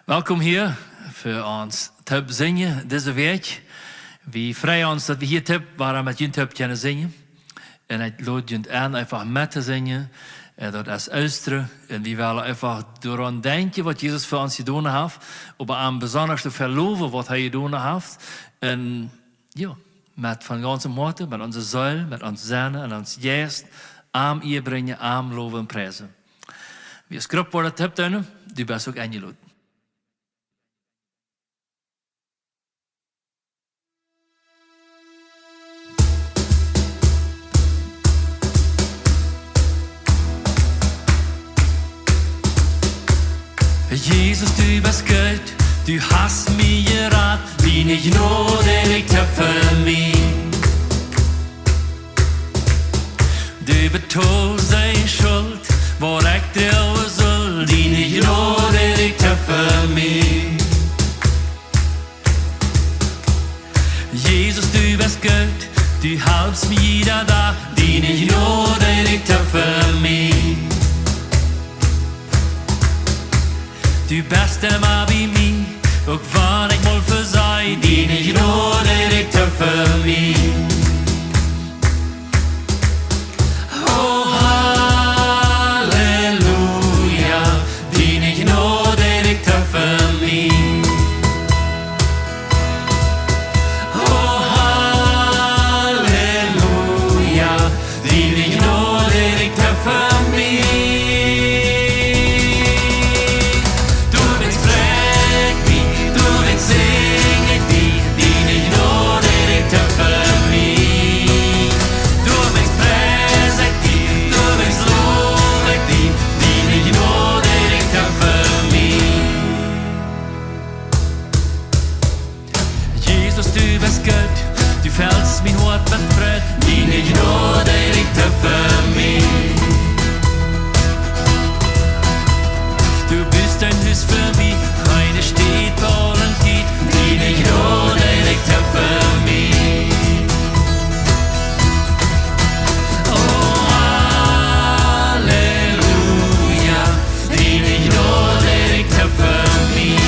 Welkom hier für uns Tub zingen deze week. We freuen uns, dat we hier Tub waren met jullie Tub kunnen zingen. En ik lood jullie aan einfach met te zingen. En dat als luisteren. En we willen einfach dooraan denken wat Jezus voor ons gedaan heeft. Maar aan besonders te geloven wat hij gedaan heeft. En ja, met van ganzem harte, met onze ziel, met ons zinnen en ons geest. Aan je brengen, aan loven en prijzen. Wie schrift wordt het Tub doen, die best ook aangeloot. Jesus, du bist gut, du hast mir gerat, deine Gnade liegt für mich. Du betonst deine Schuld, wo ich dir soll, deine Gnade liegt für mich. Jesus, du bist gut, du haltst mir jeder da, deine Gnade liegt für mich. Du bist immer bei mir, auch wann ich mal versei, deine Gnade liegt für mich. Oh, Halleluja, deine Gnade liegt für mich. Oh, Halleluja, deine Gnade liegt für mich. Du fällst mein Hort mit Freude, deine Gnade liegt für mich. Du bist ein Hüss für mich, meine steht vor und geht, deine Gnade liegt für mich. Oh, Halleluja, deine Gnade liegt für mich.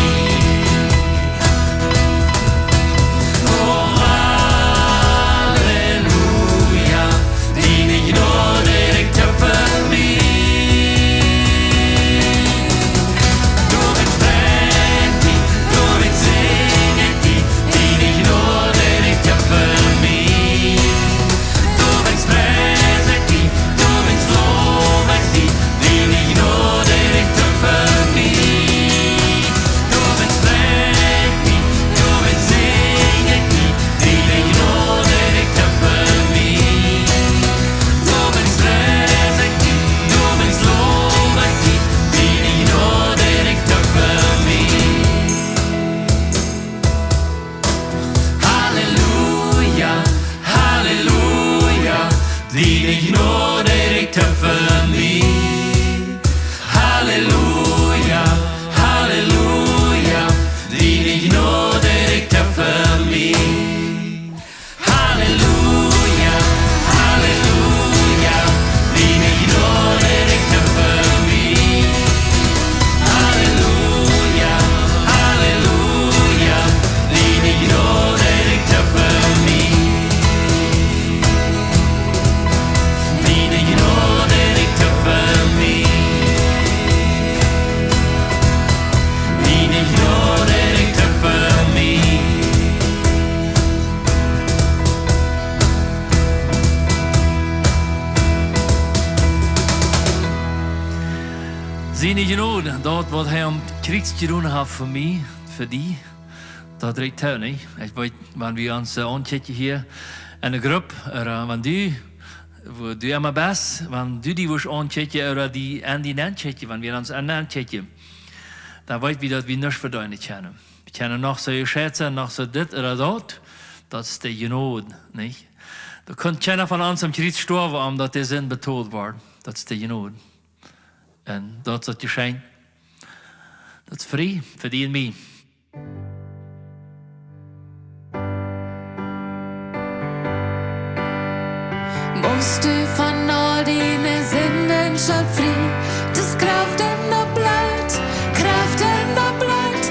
Seine Gnade, dort wat hij om Kriegs gedaan heeft voor mij, voor die, dat reikt hij niet. Ik weet, wanneer we ons aanchecken hier in de groep, wanneer du immer best, wanneer du die was aanchecken, oder die aan die aanchecken, wanneer we ons aanchecken, dan weet we dat we niks verdienen kunnen. We kunnen nog zo schätzen, nog zo dit oder dat, dat is de Gnade, niet? Er kunt keiner van ons om Kriegs sterven, omdat de zin betoeld wordt. Dat is de Gnade. En dat is wat je schijnt. Dat is vrij voor die en mij. Musst du von all deine Sünden schon frei, das Kraft in der Blut, Kraft in der Blut,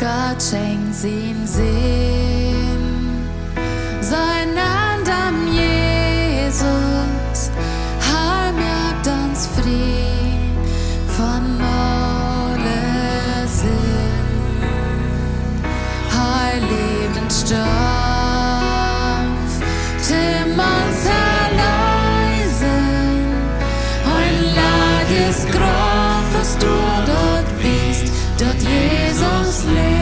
Gott schenkt sin Sinn, sein Hand am Jesus, heim jagt uns Frieden von alle Sinn, heil lebend Stoff, dem uns erleisen, ein Lages Grab, was du dort wiest, dort Jesus lebt,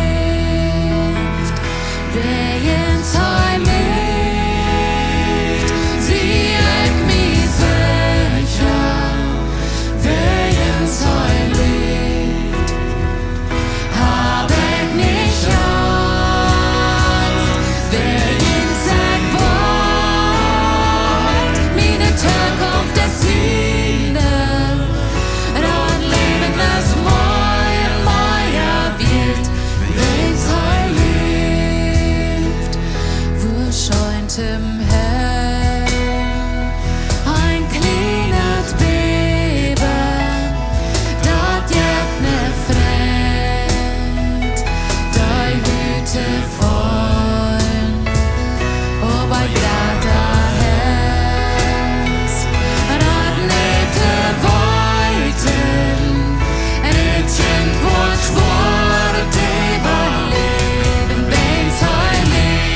wer ins Heil lebt, sie ek mich sicher, wer ins Heil lebt, hab ich nicht Angst, wer ins Eck wohnt, meine Zukunft ist Sünde, dort leben das Moin, Meier wird, wer ins Heil lebt, wo scheint im Hell ein kleines Beben, dort jeft ne Freund, dei Hüte voll, bei glatter Herz, dort lebte Weiten, et Kind wird schwor, überleben, wenn's Heil lebt, wer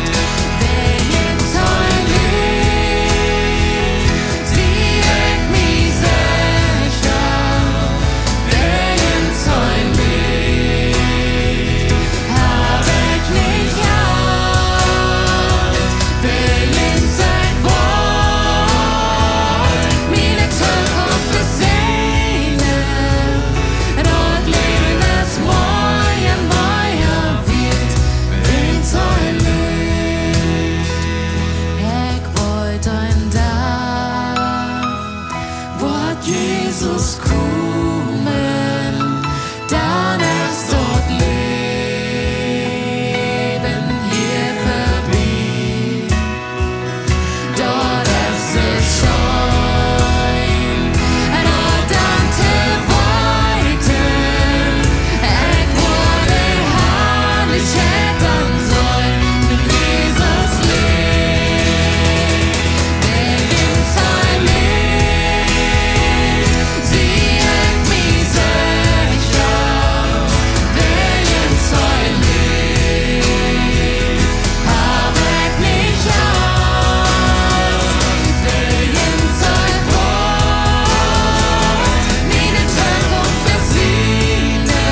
ins Heil lebt, sie ek mich sicher, wer ins Heil lebt, hab ich nicht Angst, wer ins Eck wohnt, meine Zukunft ist Sehne, dort leben es Moin, Meier wird, wenn's Heil lebt. Ich wollt ein Tag, wird Jesus kommen, dann erst dort leben hier vorbei, dort erst es schein, dort dann te weiten, ich wurde Herrlichkeit an sollen, mit Jesus lebt, wer ins Heil lebt, sie ek mich sicher, wer ins Heil lebt, hab ich nicht Angst, wer ins Heil wohnt, meine Zukunft ist Sünde,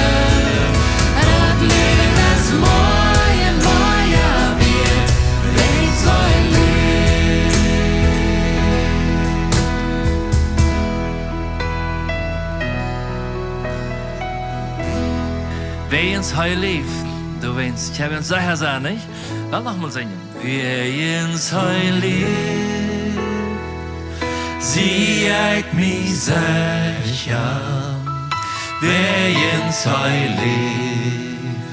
dort leben das Moin, Meier wird, wenn's Heil lebt. Wer ins Heil lebt, du wennst, ich habe uns sicher sein, nicht? Dann noch mal singen. Wer ins Heil lebt, sie ek mich sicher, wer ins Heil lebt,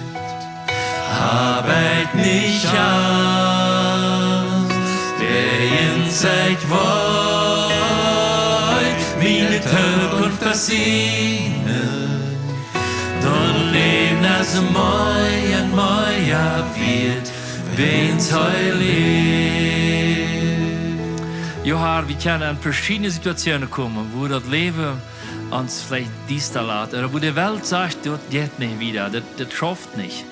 hab ich nicht Angst, wer ins Eck wollt, meine Zukunft versiegen, dann leben das Moin, Meier wird, wenn's Heil lebt. Johar, wir können an verschiedene Situationen kommen, wo das Leben uns vielleicht dies da lässt, oder wo die Welt sagt, das geht nicht wieder, das schafft nicht.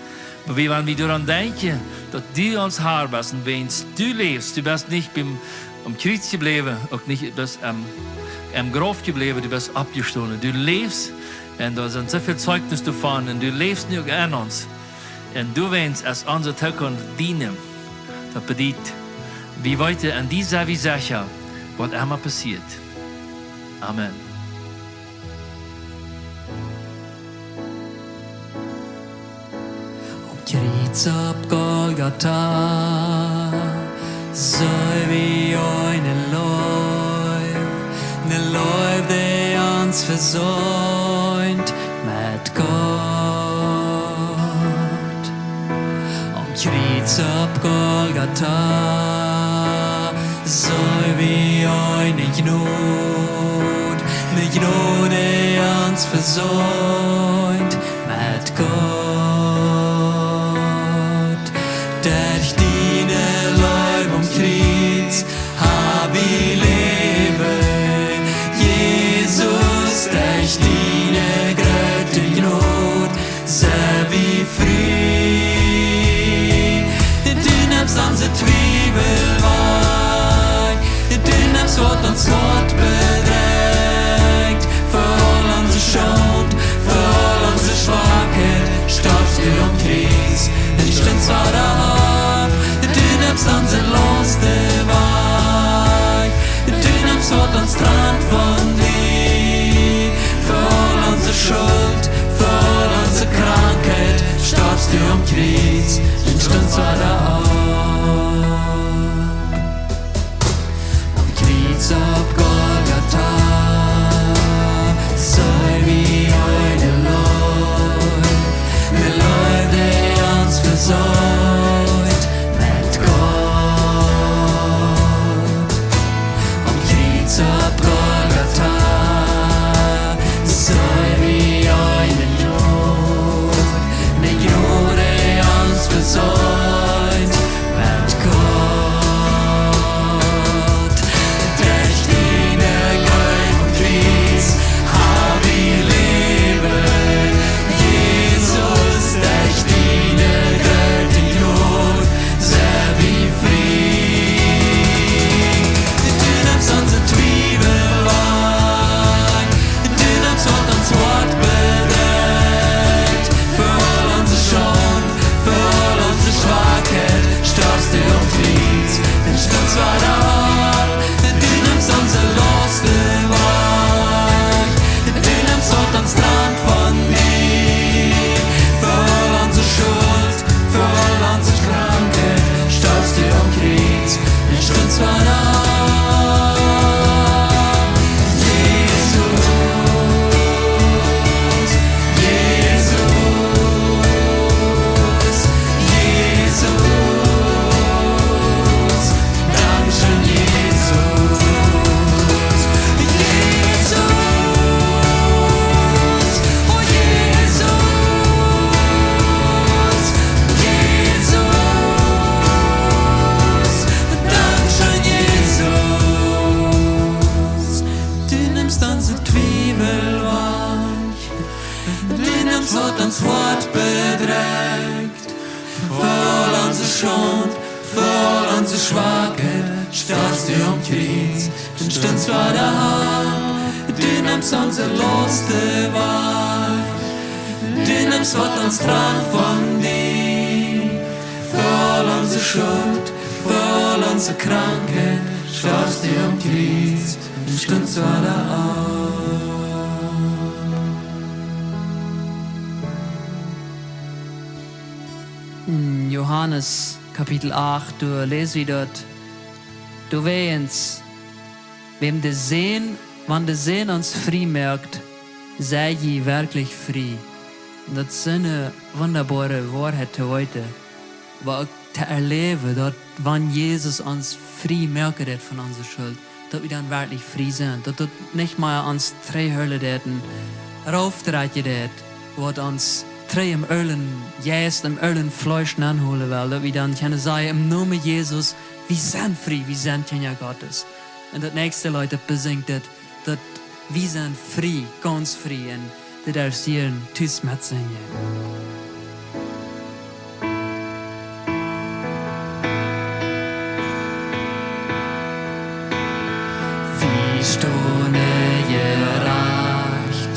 Aber wenn wir daran denken, dass du uns Haar bist und wenn du lebst, du bist nicht am Kreuz geblieben, auch nicht bist am Grab geblieben, du bist abgestanden, du lebst. Und da sind so viel Zeugnis davon und du lebst nicht an uns. Und du willst als unsere Zukunft dienen. Das bedeutet, wie heute an dieser wie sicher, was immer passiert. Amen. Kreuz op Golgata, så vi eine Läuf, der uns versöhnt mit Gott. Om Kreuz op Golgata, så vi eine Gnade, der uns versöhnt mit Gott. starrst du am Kreuz, den stund zwar da am Kreuz ab Golgatha, so wie eine Leute, die uns versäut mit Gott. Am Kreuz ab Golgatha, so wie eine Jod, die uns versäut mit Gott. Durch deine Gold und Kreuz hab ich Leben, Jesus, durch deine Gold und Jod, sehr wie Frieden. Du nimmst unsere Zwiebel weg, du nimmst was uns Wort bedeckt, für all unsere Schuld, für all unsere Schwachheit, starrst du am Kreuz, den stund zwar da, du nimmst unsere Laste weg, du nimmst was uns trennt von dir, für all unsere Schuld, für all unsere Krankheit, starrst du am Kreuz, den stund zwar da. Wat ons Wort bedrängt, für all unsere Schuld, für all unsere Schwachheit, starrst du am Kreuz, den stund zwar daheim, du nimmst unsere Laste weg, du nimmst wat uns trennt von dir, für all unsere Schuld, für all unsere Krankheit, starrst du am Kreuz, den stund zwar daheim. In Johannes Kapitel 8, du lest wie dort, du wehens, wem de Sehen, wann de Sehen uns frei merkt, sei je wirklich frei. Und das sind eine wunderbare Wahrheit heute, aber auch zu erleben, dass wann Jesus uns frei merkt von unserer Schuld, dass wir dann wirklich frei sind, dass das nicht mal uns drei Hölle täten, raufdreht, was uns drei im Ölen, jäst im Ölen Fleisch anholen will, dass wir dann können sagen, im Namen Jesus, wir sind frei, wir sind Kinder Gottes. Und das nächste Leute besingt, dass wir sind frei, ganz frei, und das darfst du hier tüß mit singen. Wie Stunde gereicht,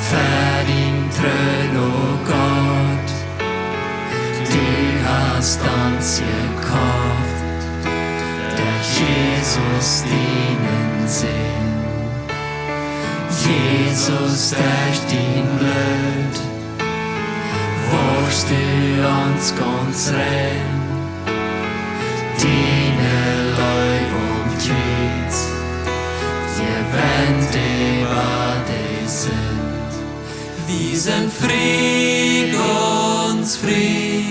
verdient Trön, oh Gott, du hast uns gekauft, der Jesus dienen Sinn. Jesus, durch dein Blut, wurst du uns ganz rein, deine Leib und Kreuz, ihr wendet über die Sünd. Wir sind frei, ganz frei,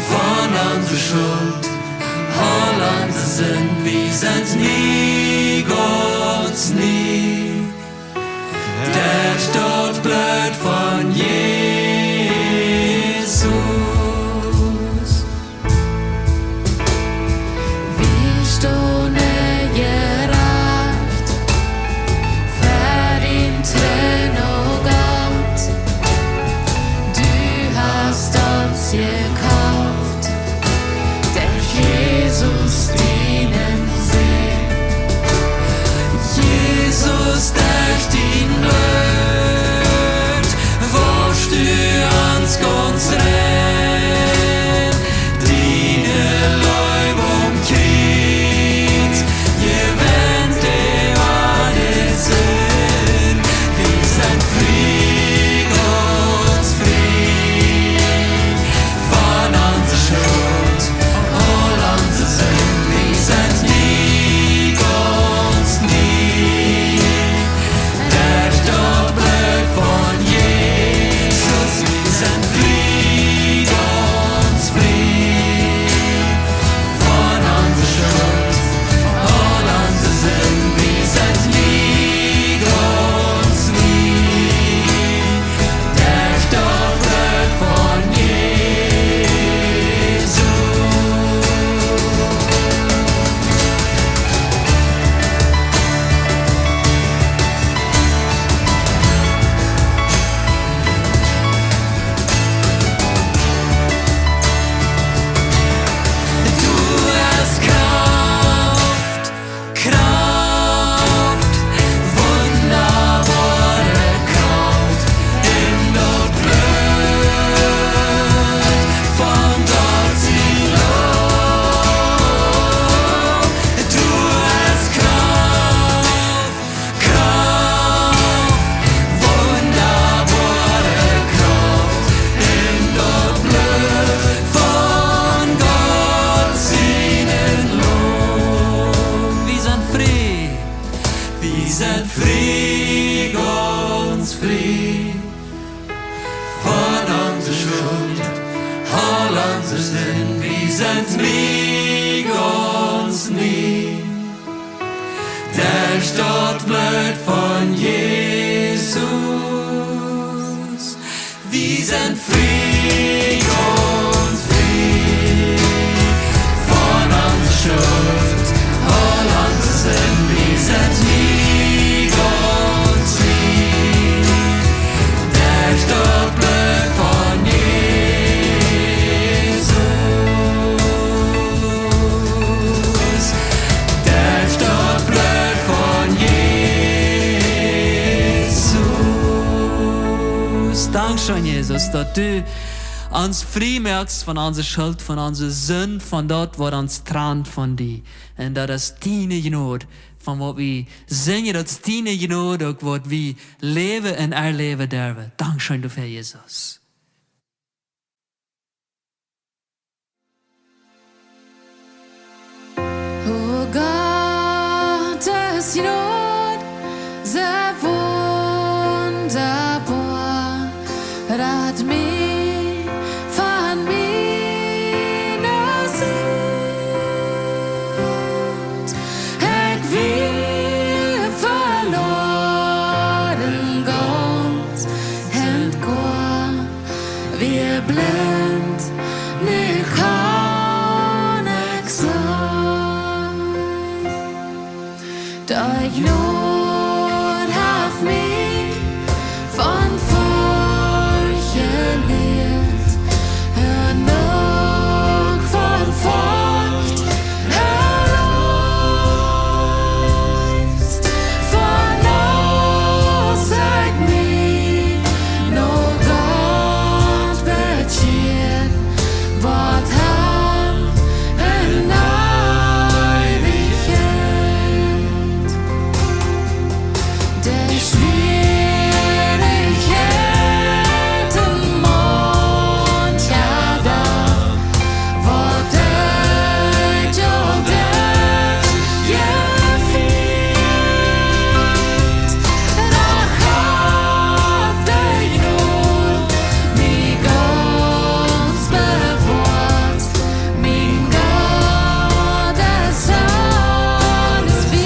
von unserer Schuld, all unsere Sünd. Wir sind nie, ganz nie, der Tod Blut von Jesus. Wie Stunde gereicht, verdient Tränen, oh Gott, du hast uns gekauft, der Jesus dienen sehen. Jesus, durch dein Blut, frei von unserer Schuld, all unsere Sünden, wir sind lieg uns nie. Der Stadtblut von Jesus, wir sind frei und frei von unserer Schuld, all unsere Sünden, wir sind lieg uns nie. Der Stadtblut von Jesus, der Stadtblut von Jesus. Dankeschön, Jesus, dass du uns frei merkst von unserer Schuld, von unserer Sünde, von dort, wo uns trennt von dir. Und das ist deine Gnade, von was wir singen, das ist deine Gnade, auch was wir leben und erleben dürfen. Dankeschön dafür, Jesus. O Gottes Not, sehr wunderbar, rat mich von meiner Sünd. Ich will verloren ganz und gar, wir blind, nicht kann ich sein. Dein Not hat mich von Furcht gelehrt, noch von Furcht erlöst. Von uns sagt mir, nur Gott wird schien, Wort haben in Ewigkeit. Der Schwierigkeiten mancher da, wo Tod und Tod gefühlt. Doch auf der Not, mich ganz bewahrt, mein Gott, es alles wird.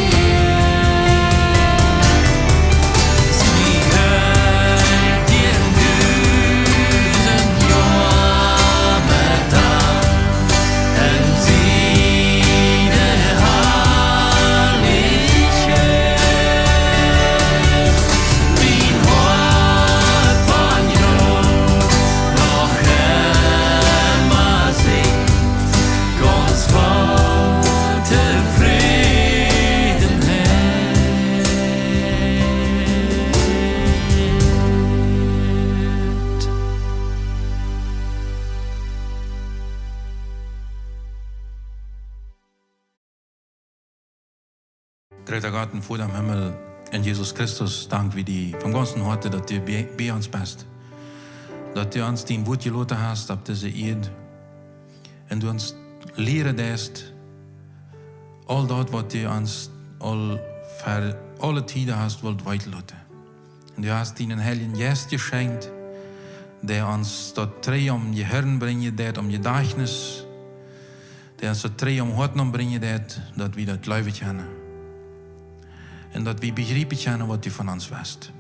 Dritter Gott, Vater im Himmel, in Jesus Christus, dank wie die vom ganzen Herzen, dass du bei uns bist. Dass du uns dein Wort gelassen hast, ab diese Erde. Und du uns lehren lässt, all dort, was du uns für alle Tiden hast, wollt weiterlassen. Und du hast deinen Heiligen Geist geschenkt, der uns dort drei um die Hirn bringen, der um Gedächtnis, der uns dort drei um Horten bringen, dass wir das Leben kennen. Und dass wir begreifen können, was du von uns weißt.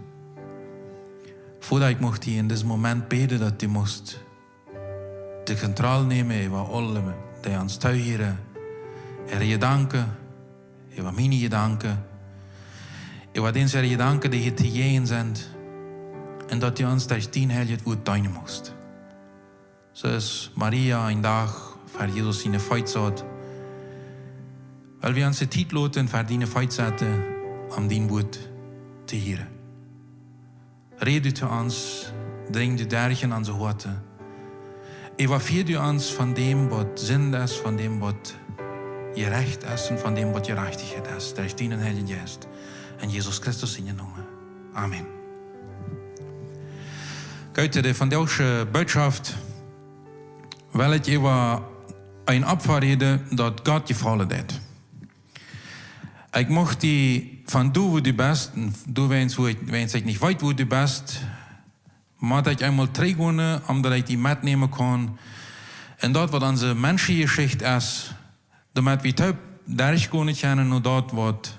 Vater, ich möchte in diesem Moment beten, dass du musst die Kontrolle nehmen über alle, die uns zuhören, ihre Gedanken, über meine Gedanken, über diese Gedanken, die hier zu gehen sind, und dass du uns durch dein Heiliges Wort deinen musst. So ist Maria ein Tag für Jesus seine Freizeit, weil wir uns die Zeit lassen für deine Freizeit, am dein Wort zu hören. Rede zu uns, dring die durch in unsere Worte. Evaluier du uns von dem, was Sinn ist, von dem, was gerecht ist und von dem, was Gerechtigkeit ist. Durch deinen Heiligen Geist. In Jesus Christus in Namen. Amen. Heute die von der Botschaft will ich über ein Opfer reden, das Gott gefallen hat. Ich möchte die van wo du bist, en du wens ik niet weet wo du bist, maar ik eenmaal teruggaan, omdat ik die metnemen kan. En dat wat onze mensengeschichte is, damit we thuis daar kunnen kennen, en dat wat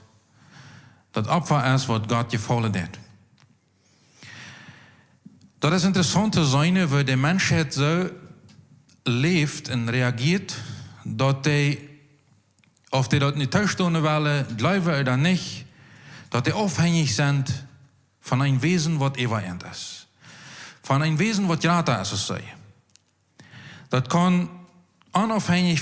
dat opfer is wat God gevallen heeft. Dat is interessant te zijn, waar de mensheid zo leeft en reageert, dat die, of die dat niet thuisstaan willen, geloven oder niet, dat die afhankelijk zijn van een wezen wat eeuwig is. Van een wezen wat gratis is, als zij. Dat kan onafhankelijk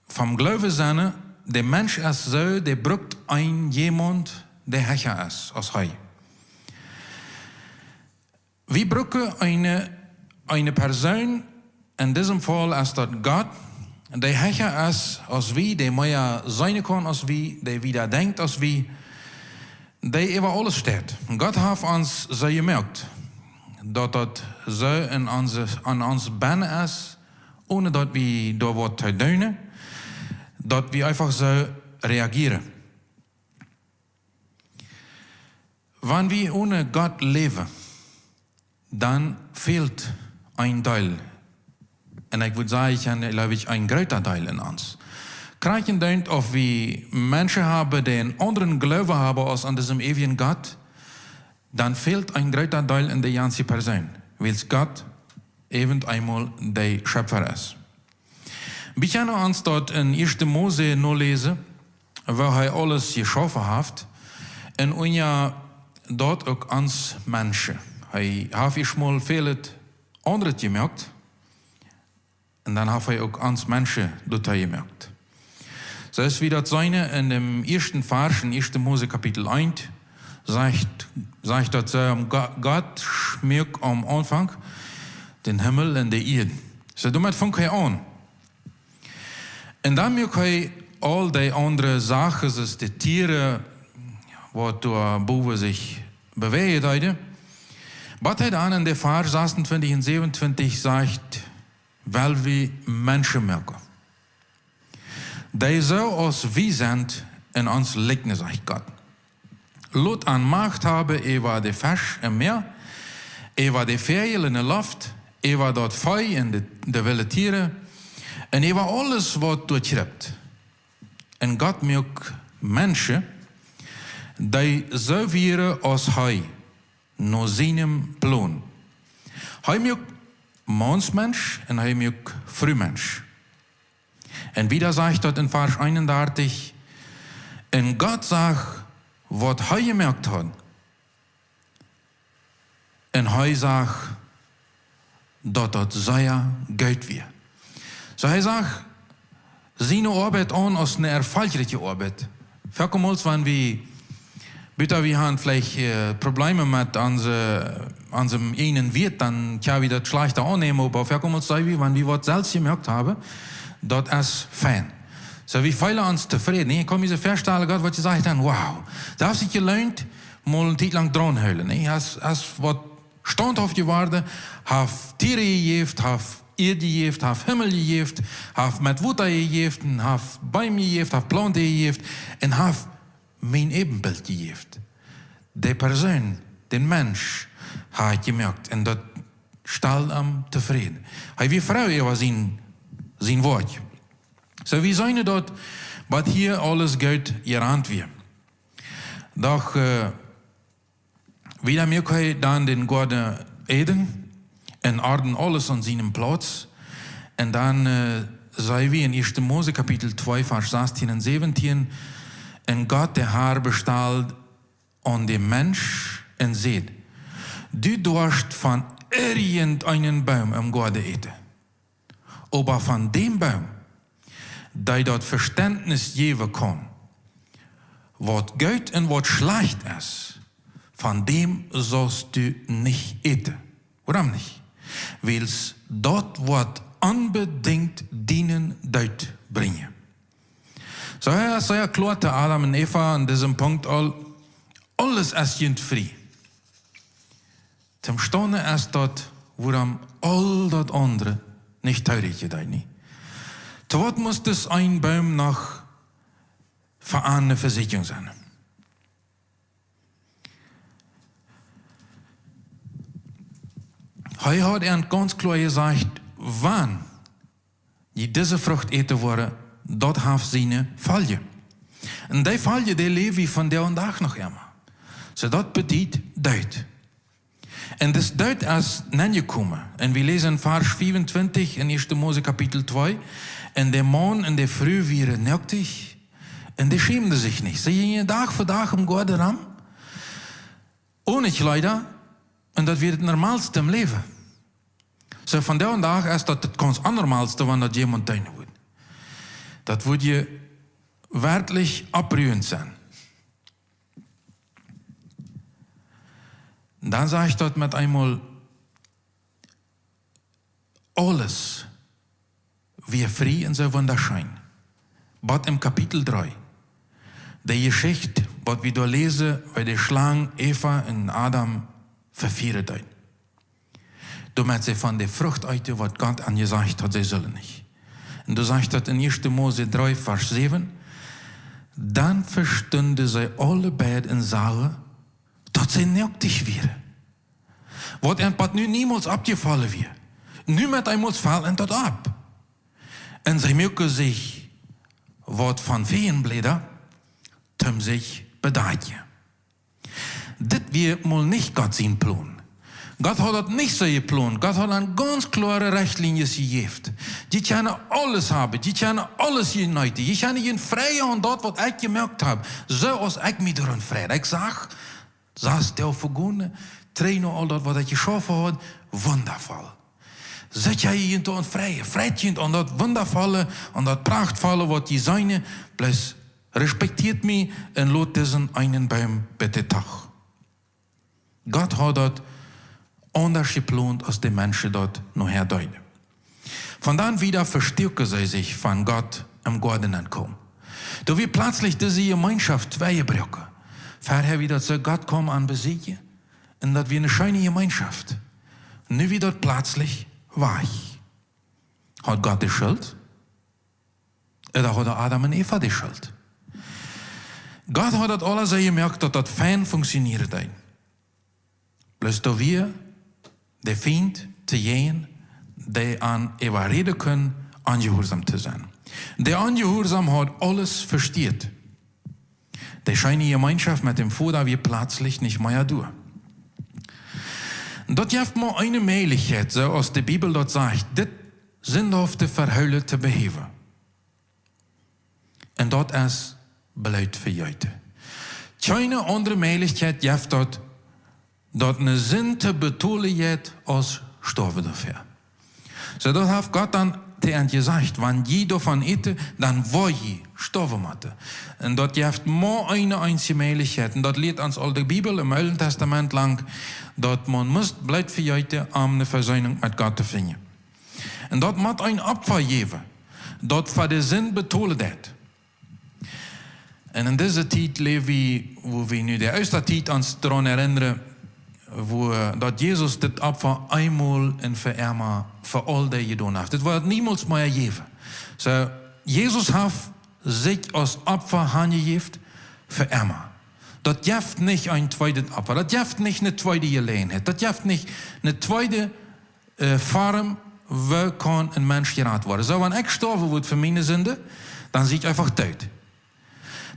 van geloven zijn. De mens is zo, die brukt een iemand die hecher is als hij. We brukken een persoon, in diesem Fall is dat God, die hecher is als wie, die meer zijn kan als wie, die wieder denkt als wie, die over alles staat. God heeft ons zo gemerkt, dat zo aan ons binnen is, ohne dat we door wat te doen, dat we einfach zo reageren. Wanneer we ohne God leven, dan fehlt een deel. En ik wil zeggen, een groter deel in ons. Krijgen denkt of we mensen hebben die een andere geloof hebben als aan deze eeuwige God, dan fehlt een groter deel in de ganze persoon. Wils God even eenmaal de Schöpfer is. We kunnen ons dat in 1. Mose nu lezen, waar hij alles geschaffen heeft. En ja, dat ook ons mensen. Hij heeft eenmaal veel andere gemerkt. En dan heeft hij ook ons mensen dat hij gemerkt. Zoals we dat zijn in dem eersten Vers, in 1. Mose Kapitel 1, sagt dat Gott schmeckt am Anfang den Himmel en de Erde. So damit fängt hij aan. En dan merkt hij al die andere Sachen, zoals de Tiere, wat door boven zich bewegen. Wat hij dan in de Vers 26 en 27 zegt, wel we mensen merken. Die zo als wie zijn in ons lichten, zegt God. Lot aan macht hebben over de vis en meer, over de vogel in de lucht, over dat vee en de wilde dieren, en over alles wat doorschrijft. En God maakt mensen die zo vieren als hij, naar zijn plan. Hij maakt mansmens en hij maakt vrouwmens. En wieder zegt dat in Vers 31, en God zegt wat hij gemerkt had. En hij zegt dat dat zeer goed weer. So hij zegt zijn arbeid aan als een erfolgreiche arbeid. Verkommels wanneer we bitte wir haben vielleicht Probleme mit unserem einen Wirt, dann können wir das schlechter annehmen, aber verkommels sagen wir, wenn wir was selbst gemerkt haben, das ist fein. So wir fühlen uns zufrieden. Ich kann mir so vorstellen, Gott, was je sagt dann, wow, da hast du gelernt, mal eine Zeit lang dran heulen. Hast was standhaft geworden, hast Tiere gegeven, hast Erde gegeven, hast Himmel gegeven, hast mit Wasser gegeven, hast Bäume gegeven, hast Planten gegeven und hast mijn evenbeeld geeft. De persoon, de mens, heeft gemerkt. En dat stelt hem tevreden. Hij wil vrouw over zijn woord. So wie zijn dat, wat hier alles goed gerand weer. Doch, wieder merkt hij dan den Gode Eden en orden alles aan zijn plaats. En dan zei we in 1. Mose Kapitel 2, Vers 16 en 17, en Gott, der Herr, bestellt an dem Mensch und sagt, du darfst von irgendeinem Baum im Garten eten. Aber von dem Baum, der das Verständnis geben kann, was gut und was schlecht ist, von dem sollst du nicht eten. Warum nicht? Weil dort wird unbedingt dienen Deut bringen. So er ist sehr klar, der Adam und Eva an diesem Punkt alles ist nicht frei. Zum Stone ist dort, woran all das andere nicht teurig ist. Zu was muss das ein Baum noch für eine Versicherung sein? Hij hat ganz klar gesagt, wann je diese Frucht eten worden, dat heeft zijn valje. En die valje, die leven we van der dag nog immer. So dat betekent duid. En das duid als nangekomen. En we lezen vers 25 in 1. Mose kapitel 2. En der Mann en der Früh waren nöchtig. En die schämden sich nicht. Sie gingen Tag für Tag Gott ram. Ohne leider. En dat weer het normaalste im Leben. So van der dag is dat het ganz anormaalste, wanneer dat jemand tuinen wordt. Dat wordt je werkelijk abruend zijn. Dan sage ich dort mit einmal, alles wie frei und so wunderschön. Bad im Kapitel 3. Die Geschichte, was wir da lesen, weil die Schlange Eva und Adam verführt haben. Damit sie von der Frucht eiten, was Gott angesagt hat, sie sollen nicht. Und du sagst das in 1. Mose 3, Vers 7. Dann verstünden sie alle beide in Sache, dat sie nöchtig wäre. Wat nu niemals abgefallen wäre. Nu met einmal fallen dat ab. En sie mögen sich, wat van Feenbläder, zum sich bedeuten. Dit wir mal nicht Gott sein Plan. Gott hat das nicht so geplant. Gott hat eine ganz klare Richtlinie gegeben. Die können alles haben. Die können alles uniten. Die können ihnen vrij aan dat wat ik gemerkt heb. Zoals ik me erin vrij. Ik zag, zoals de vergonnen, trainen al dat wat ik geschaffen had, wondervol. Zet jij je aan vrij. Vrijt je aan dat wondervolle, aan dat prachtvolle wat je zijn. Plus respecteert me en laat diesen einen Baum bitte dag. Gott hat dat anders geplant, als die Menschen dort noch herdeuten. Von dann wieder verstärken sie sich von Gott im Garten ankommen. Da wird plötzlich diese Gemeinschaft zweigebrochen. Vorher wieder zu Gott kommen an Besiege und das wird eine schöne Gemeinschaft. Nu wird dort plötzlich weich. Hat Gott die Schuld? Oder hat Adam und Eva die Schuld? Gott hat das alles gemerkt, dass das fein funktioniert hat. Plus da wir de Feind te jeen, die aan Eva reden kunnen, ongehoorzaam te zijn. De ongehoorzaam hat alles versteht. Die schöne Gemeinschaft mit dem Vater wird plötzlich nicht mehr durch. Dort gibt man eine Möglichkeit, so als die Bibel dort sagt, dit sinnhafte Verheulen te beheben. Und dort ist Beleid für heute. Keine andere Möglichkeit gibt dort, dat een zin te betonen heeft als sterven dafür. So dat heeft Gott dan tegen gezegd, wanneer je davon eten, dan wil je sterven moeten. En dat heeft maar eine einzige Möglichkeit. En dat leert ons al de Bibel im Alten Testament lang, dat man moest blijft voor heute om eine Versöhnung mit Gott te vinden. En dat moet een Opfer geven, dat voor de zin betonen heeft. En in deze tijd leven we, wo we nu de eerste tijd ons daran erinnern, wo dat Jesus dit Opfer einmal en für immer, für all die gedaan heeft. Het wordt niemals meer gegeven. So, Jesus heeft sich als Opfer aangegeven für immer. Dat geeft niet een tweede Opfer. Dat geeft niet een tweede gelegenheid. Dat geeft niet een tweede vorm, waar kan een mens geraad worden. So, wanneer ik sterven word voor mijn zonde, dan zie ik einfach dood.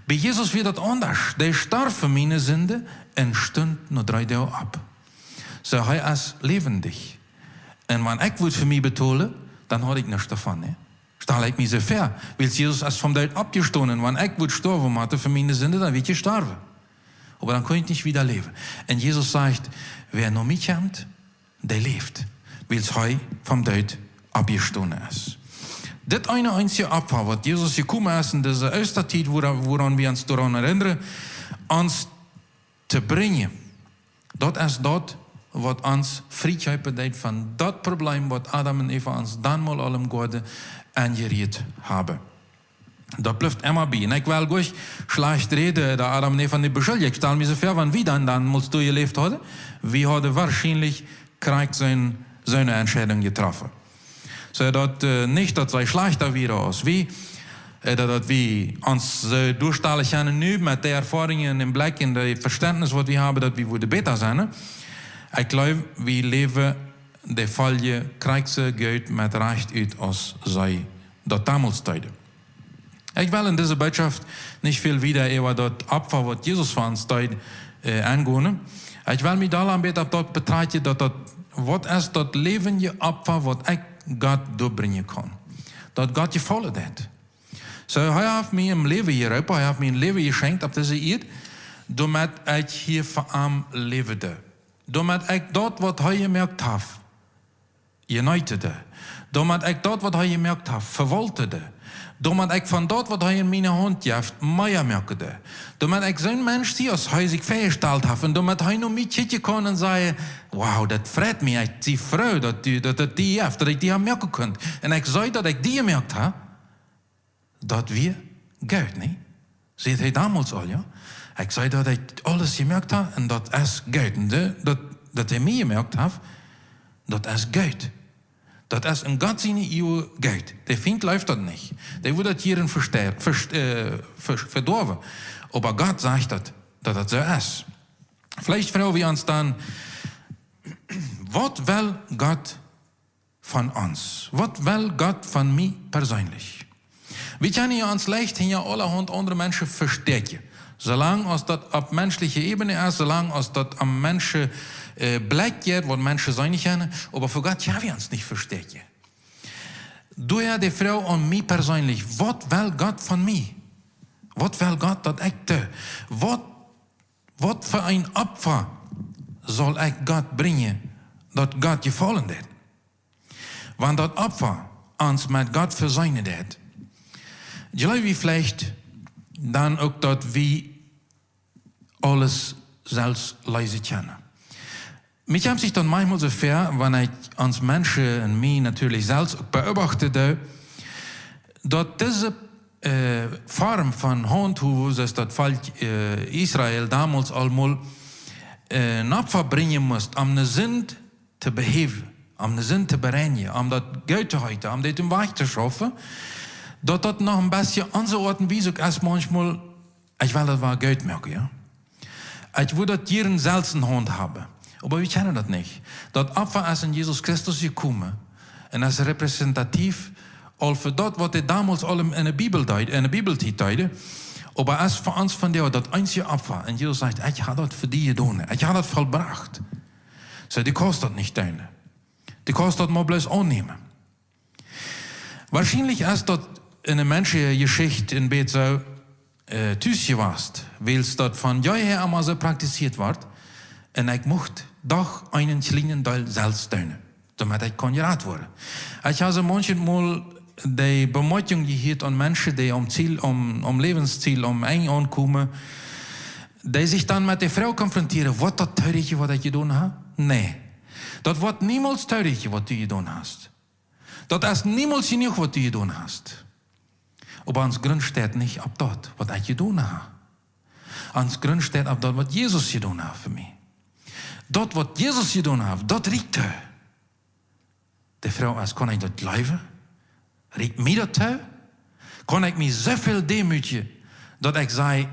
Bij Jesus wird das anders. Der starb für meine Sünde und stund nur 3 Tage ab. So, er ist lebendig. Und wenn ich würde für mich betonen, dann habe ich nichts davon. Ne? Stelle ich mich so fair. Weil Jesus ist vom Tod abgestoßen. Wenn ich würde sterben hatte für meine Sünde, dann wird ich sterben. Aber dann kann ich nicht wieder leben. Und Jesus sagt, wer nur mich kommt, der lebt. Weil er vom Tod abgestoßen ist. Dit eine einzige Opfer, wat Jesus gekommen ist in dieser ersten Zeit, woran wir uns daran erinnern, uns zu bringen. Dat ist das, was uns Friedheit bedeutet von das Problem, was Adam und Eva uns dann mal allem Gott angeriet haben. Dat bleibt immer bei. Und ich will gleich schlecht reden, da Adam und Eva nicht beschuldigt. Ich stelle mir so vor, wenn wir dann musst du gelebt haben, wir haben wahrscheinlich Krieg seine Entscheidung getroffen. So dat nicht, dat zij slechter weer als wie, dat we ons doorstellen kunnen nu met de ervaringen en blik en de verständnis wat we hebben, dat we worden beter zijn. Ik geloof, we leven de valje krijgt ze Geld met recht uit als zij dat damals deiden. Ik wil in deze boodschap niet veel wieder über dat Opfer, wat Jesus voor ons deed, aangaan. Ik wil me daar een beetje op dat betrekken, dat wat is dat levende Opfer, wat ik God doorbrengen kan. Dat God je volle deed. So, hij heeft mij een leven hierop, hij heeft mij een leven geschenkt op deze eerd, doordat ik hier voor hem leefde. Doordat ik dat wat hij gemerkt heeft, unitede. Doordat ik dat wat hij gemerkt heeft, verwaltede. Doordat ik van dat wat hij in mijn hand heeft, meer merkte. Doordat ik zo'n mens zie, als hij zich vrijgesteld heeft. En doordat hij nog niet zitten kon en zei, wauw, dat vreet me uit die vrouw, dat die heeft, dat ik die merken kon. En ik zei dat ik die gemerkt heb, dat weer Geld, nee? Ziet hij damals al, ja? Ik zei dat ik alles gemerkt heb en dat is Geld. En dat hij mij gemerkt heeft, dat is Geld. Dat is een ganz in uw Geld. Der vindt läuft dat nicht. Der wird das hierin verdorben. Aber Gott sagt dat das so ist. Vielleicht fragen wir uns dann, was will Gott von uns? Was will Gott von mir persönlich? Wir können ja uns leicht hier allerhand andere Menschen verstehen. Zolang als dat op menselijke Ebene is, zolang als dat am Menschen blijkt, wat Menschen zijn niet kennen, aber für Gott ja wir uns nicht verstehen. Du ja die Frau an mich persönlich, was will Gott von mir? Was will Gott dat ich tue? Was für ein Opfer soll ich Gott bringen, dat Gott gefallen deed? Want dat Opfer uns mit Gott versöhnen deed. Geloof wie vielleicht dann auch dat wir alles selbst leise kennen. Mich haben sich dann manchmal so fair, wenn ich uns Menschen und mich natürlich selbst auch beobachtete, dass diese Form von Handhubung, das das Volk Israel damals allmal Opfer bringen musste, um den Sinn zu beheben, um den Sinn zu bereinigen, um das Geld zu halten, um das im Weg zu schaffen, dass das noch ein bisschen anzuordnen, wie so erst manchmal, ich will das war Geld merken, ja. Ich würde das hier in selten Hand haben. Aber wir kennen das nicht. Das Opfer ist in Jesus Christus gekommen. Und das ist repräsentativ all für das, was er damals allem in der Bibel deed, in der Bibeltiet deed. Aber es ist für uns von der das einzige Opfer. Und Jesus sagt, ich habe das für die getan. Ich habe das vollbracht. So, die kostet nicht deine. Die kostet mal bloß annehmen. Wahrscheinlich ist das in der menschlichen Geschichte in Bett so, thuis warst, weil das von jeher einmal so praktiziert wird. Und ich mocht doch einen kleinen Teil selbst tun, damit ich gerat worden. Ich habe so manchmal die Bemerkung gehört an Menschen, die um Lebensziel, eng ankommen, die sich dann mit der Frau konfrontieren. Wird das teurig, was ich getan habe? Nein. Das wird niemals teurig, was du getan hast. Das ist niemals genug, was du getan hast. Aber ans Grund steht nicht auf das, was ich getan habe. Ans Grund steht auf das, was Jesus getan hat für mich. Das, was Jesus getan hat, das riecht er. Die Frau ist, kann ich das glauben? Riecht mir das? Kann ich mich so viel demütigen, dass ich sage,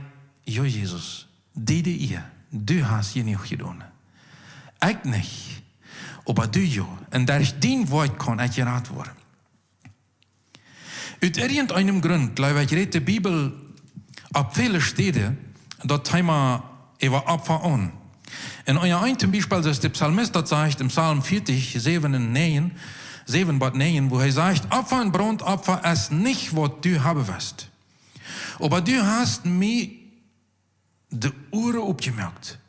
ja Jesus, ihr, du hast genug getan. Ich nicht, aber du ja. Und durch dein Wort kann ich gerat worden. Uit irgendeinem Grund, glaube ich, redet die Bibel auf viele Stellen das Thema über Opfer an. In euer einem Beispiel ist der Psalmist, das sagt im Psalm 40, 7 bis 9, wo er sagt, Opfer und Brandopfer ist nicht, was du haben wirst. Aber du hast mir die Ohren aufgemerkt.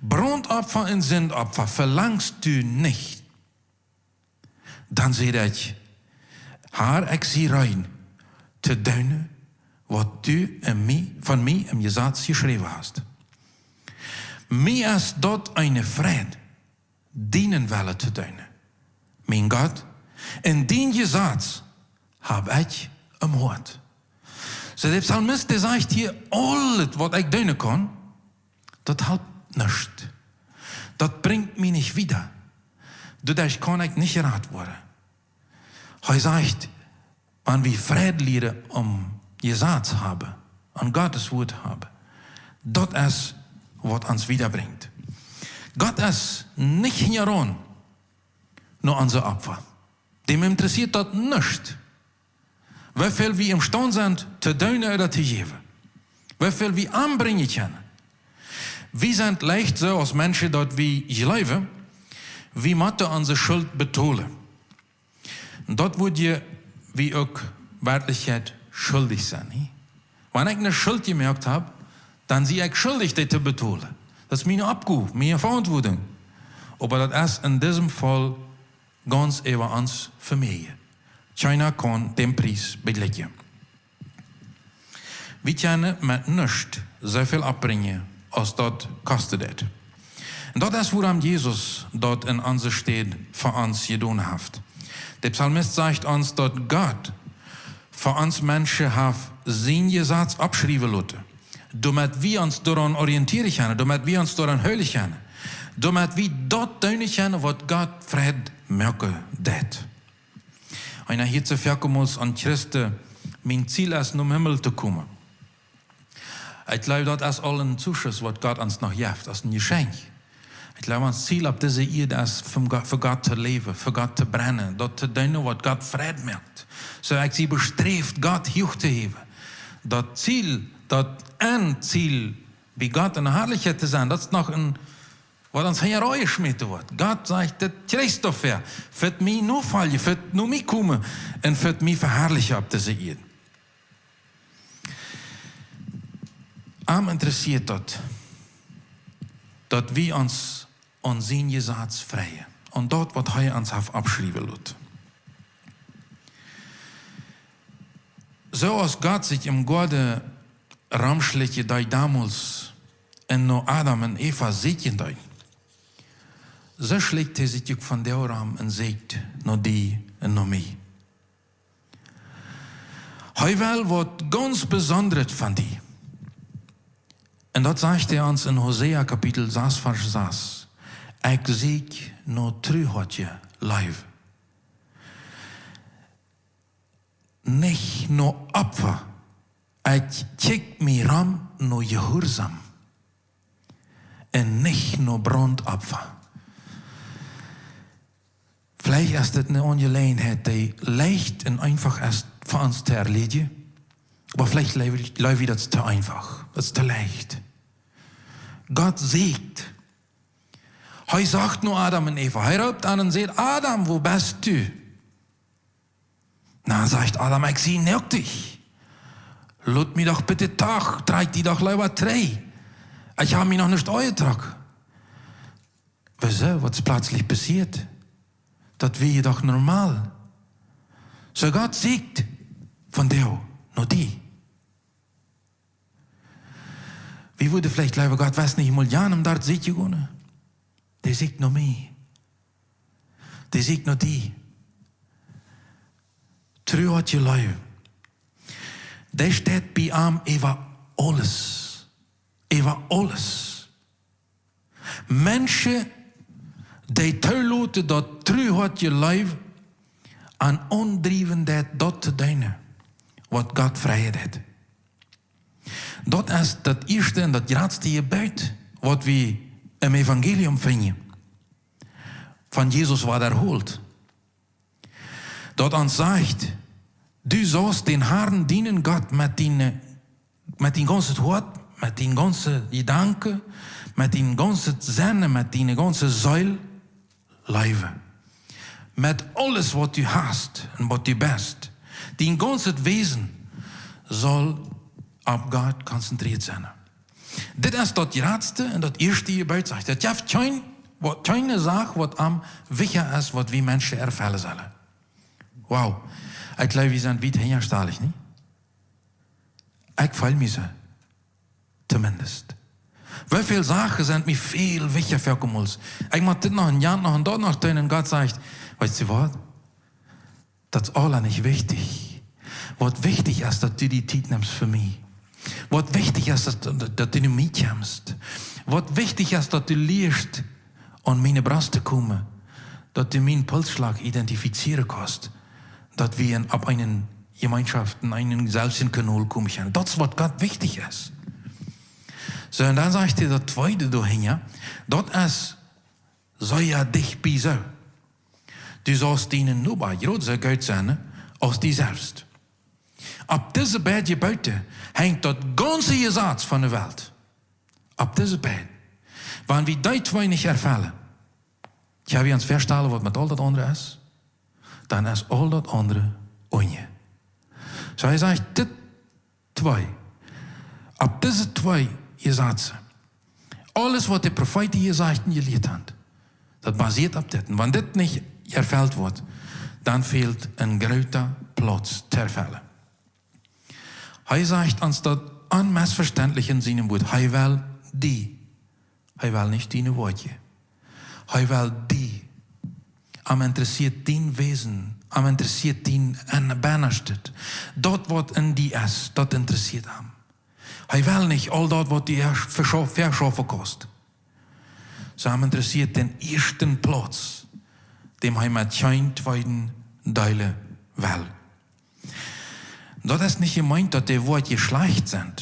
Brandopfer und Sündopfer verlangst du nicht. Dann sehe ich, haar ik zie rein, te doen wat du van mij im Gesetz geschreven hast. Mir ist dort eine Fried, dienen willen te doen. Mein Gott, in den Gesetz habe ich im Hort. So der Psalmist, der sagt hier, alles, was ich doen kann, das halt nichts. Das bringt mich nicht wieder. Dadurch kann ich nicht gerat worden. Er sagt, wenn wir Friedlieder Gesetz haben, an Gottes Wort haben, das ist, was uns wiederbringt. Gott ist nicht hieran, nur unser Opfer. Dem interessiert das nicht. Wie viel wir imstande sind, zu tun oder zu geben. Wie viel wir anbringen können. Wir sind leicht so als Menschen, dass wir glauben, wir müssen unsere Schuld betonen. Und dort würde wir auch Wirklichkeit schuldig sein. Nicht? Wenn ich eine Schuld gemerkt habe, dann sehe ich schuldig, das zu betonen. Das ist meine Abgabe, meine Verantwortung. Aber das ist in diesem Fall ganz über uns Familie. China kann den Preis belegen. Wir können mit nichts so viel abbringen, als das kostet. Und das ist, woran Jesus dort in uns steht, für uns getan hat. Der Psalmist sagt uns, dass Gott für uns Menschen hat sein Gesetz abschreiben lassen. Damit wir uns daran orientieren können, damit wir uns daran hören können. Damit wir dort tun können, was Gott Fried merken det. Und hier zu verkommen an Christen, mein Ziel ist, zum Himmel zu kommen. Ich glaube, das ist all ein Zuschuss, was Gott uns noch gibt, das ist ein Geschenk. Ich glaube, das Ziel auf diese Erde ist, für Gott zu leben, für Gott zu brennen, dort zu tun, was Gott Fried merkt. So ich sie bestrebt, Gott hoch zu heben. Das Ziel, das Endziel, bei Gott in der Herrlichkeit zu sein, das ist noch ein, was uns hier reingeschmissen wird. Gott sagt, das Christoph für mich nur fallen, für mich kommen und für mich verherrlichen auf diese Erde. Am interessiert das, dass wir uns an sein Gesetz freien. Und dort, was er uns abschreiben lässt. So als Gott sich im Garten ramschliche, die damals in no Adam und Eva segnen, so schlägt er sich von der Raum und sagt, no die und no mich. Heute wird ganz Besonderes von dir. Und das sagt er uns in Hosea Kapitel 6, Vers 6. Ich sieg no trühotje live. Nicht no Opfer. Ich check mi ram no Gehorsam. Und nicht no Brandopfer. Vielleicht ist das eine Angelegenheit, die leicht und einfach ist für uns zu erledigen. Aber vielleicht läuft das zu einfach. Das ist zu leicht. Gott siegt. Er sagt nur Adam und Eva. Er ruft an und sagt, Adam, wo bist du? Na, sagt Adam, ich sehe nicht dich. Lut mir doch bitte Tag, trag die doch lieber drei. Ich habe mich noch nicht eingetragen. Wieso, was ist plötzlich passiert? Das wäre doch normal. So Gott siegt von dir, nur die. Wie würde vielleicht lieber Gott, weiß nicht, Milliarden dort sieht ihr ohne. Der siegt nur mich. Der siegt nur die. Treu hat je Leute. Der steht bei ihm über alles. Über alles. Menschen, die teilloten, dat treu hat je Leute, an ondrieven dat te doen, wat Gott vrijheid hat. Dat is dat eerste en dat grootste gebed, wat we im Evangelium vinden. Von Jesus war erholt. Dort uns sagt, du sollst den Herrn dienen, Gott, mit dein ganzes Hort, mit dein ganzen Gedanken, mit dein ganzes Sinn, mit deine ganze Seele leben. Mit alles, was du hast und was du bist. Dein ganzes Wesen soll auf Gott konzentriert sein. Das ist das Grootste und das erste Gebet, sagt er. Es gibt keine Sache, was am wichtiger ist, was wir Menschen erfüllen sollen. Wow. Ich glaube, wir sind weit herstellig, nicht? Ich fühle mich so. Zumindest. Wie viele Sachen sind mir viel wichtiger für uns? Ich mache das noch ein Jahr, noch und dort noch tun und Gott sagt, weißt du was? Das ist alles nicht wichtig. Was wichtig ist, dass du die Zeit nimmst für mich. Was wichtig ist, dass du mich kommst. Was wichtig ist, dass du liest und meine Brüste kommen. Dass du meinen Pulsschlag identifizieren kannst. Dass wir ab einer Gemeinschaft, in einen Gesellschaftskanal kommen können. Das ist, was Gott wichtig ist. So, und dann sagt er das zweite dahin, ja. Das ist, sei ja dich bei so. Du sollst ihnen nur bei größer Gott sein als die selbst. Ab diese beiden Gebote hängt das ganze Gesetz von der Welt. Ab diese beiden. Wenn wir die zwei nicht erfüllen, gaan we ons verstellen wat met al dat andere is, dan is al dat andere onje. So hij zegt, dit twee, op deze twee gesetzen, alles wat de profeten gezegd en geleerd hebben, dat baseert op dit. En wanneer dit niet erfüllt wordt, dan fehlt een grote plaats te erfüllen. Hij zegt ons dat onmisverständlich in zijn woord, hij wil die, hij wil niet die woordje. Hij wil die. Am interessiert die Wesen. Am interessiert die en binnenste. Dat wat in die is, dat interesseert hem. Hij wil niet al dat wat die verschaffen kost. So am interessiert den ersten Platz, dem hij met geen tweeden delen wil. Dat is niet gemeint, dat die woordje schlecht zijn.